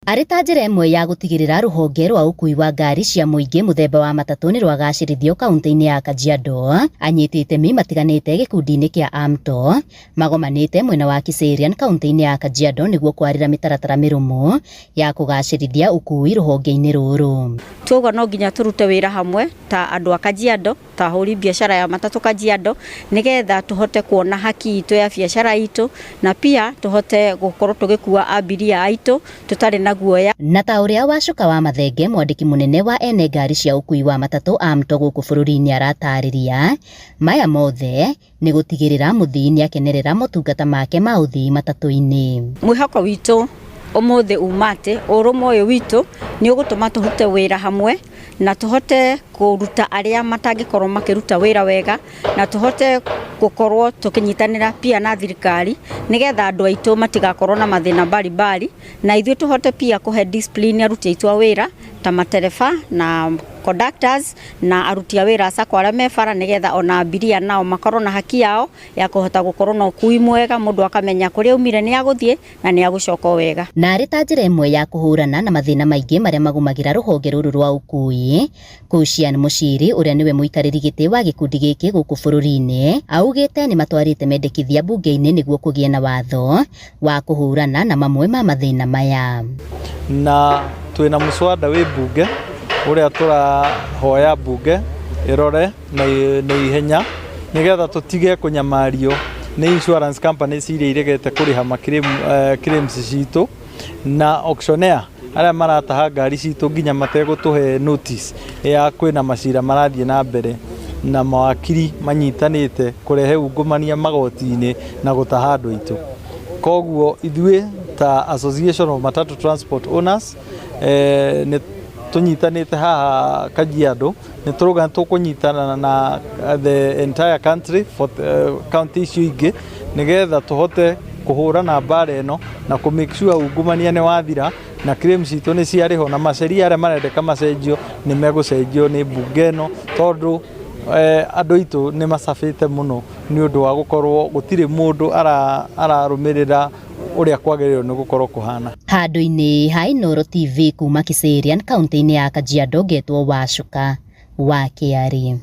Arĩ ta njĩra ĩmwe ya gũtigĩrĩra rũhonge rwa ũkui wa ngari cia mũingĩ mũthemba wa matatũ nĩ rwagacĩrithio kaunti-inĩ ya Kajiado, anyiti itemi matiganĩte gĩkundi-inĩ kĩa AMTO magomanĩte mwena wa Kiserian kaunti-inĩ ya Kajiado nĩguo kwarĩra mĩtaratara mĩrũmu ya kũgacĩrithia ũkui rũhonge-inĩ rũrũ. Tuoguo no nginya tũrute wĩra hamwe ta andũ a Kajiado, ta ahũri biashara ya matatũ Kajiado, nĩgetha tũhote kuona haki itũ ya biashara itũ na pia tũhote gũkorwo tũgĩkua abiria aitũ tũtarĩ na guoya. Na ta ũrĩa Wacuka wa Mathenge, mwandĩki mũnene wa ene ngari cia ũkui wa matatũ AMTO gũkũ bũrũri-inĩ aratarĩria, maya mothe nĩ gũtigĩrĩra mũthii nĩ akenerera motungata make ma ũthii matatũ-inĩ. Mwĩhoko witũ ũmũthĩ umate, ũrũmwe ũyũ witũ nĩ ũgũtũma tũrute wĩra hamwe na tũhote kũruta arĩa matangĩkorwo makĩruta wĩra wega na tũhote gũkorwo tũkĩnyitanĩra pia na thirikari nĩgetha andũ aitũ matigakorwo na mathĩna mbalimbali na ithuĩ tũhote pia kũhe discipline aruti aitũ a wĩra ta matereba na conductors na aruti a wĩra SACCO arĩa me bara nĩgetha ona abiria nao makorwo na haki yao ya kũhota gũkorwo na ũkui mwega, mũndũ akamenya kũrĩa umire nĩ agũthiĩ na nĩ agũcoka wega. Na arĩ ta njĩra ĩmwe ya kũhũrana na mathĩna maingĩ marĩa magũmagĩra rũhonge rũrũ rwa ũkui, Kucian Muchiri ũrĩa nĩwe mũikarĩri gĩtĩ wa gĩkundi gĩkĩ gũkũ bũrũri-inĩ augĩte nĩ matwarĩte mendekithia bunge-inĩ nĩguo kũgĩe na watho wa kũhũrana na mamwe ma mathĩna maya. Na twĩna mũswada wĩ bunge ũrĩa tũrahoya bunge ĩrore na ihenya nĩgetha tũtige kũnyamario nĩ insurance companies iria iregete kũrĩha claims citũ na auctioneer arĩa marataha ngari citũ nginya mategũtũhe notice ya kwĩna macira marathiĩ na mbere na mawakiri manyitanĩte kũrehe ungumania magoti-inĩ na gũtaha andũ aitũ. Koguo ithuĩ ta Association of Matatu Transport Owners nĩ tunyitanĩte haha Kajiado, nĩ tũrauga tũkũnyitana na the entire country for county icio ingĩ nĩgetha tũhote kũhũrana mbara ĩno na kũ make sure ungumania nĩ wathira na claims citũ nĩ ciarĩho na maceria arĩa marendeka macenjio nĩ megũcenjio nĩ bunge ĩno tondũ andũ aitũ nĩ macabĩte mũno nĩ ũndũ wa gũkorwo gũtirĩ mũndũ ararũmĩrĩra ũrĩa kwagĩrĩirwo nĩ gũkorwo kũhana. Handũ-inĩ ha Inooro TV kuma Kiserian kaunti-inĩ ya Kajiado, ngetwo Wacuka wa Kĩarĩ.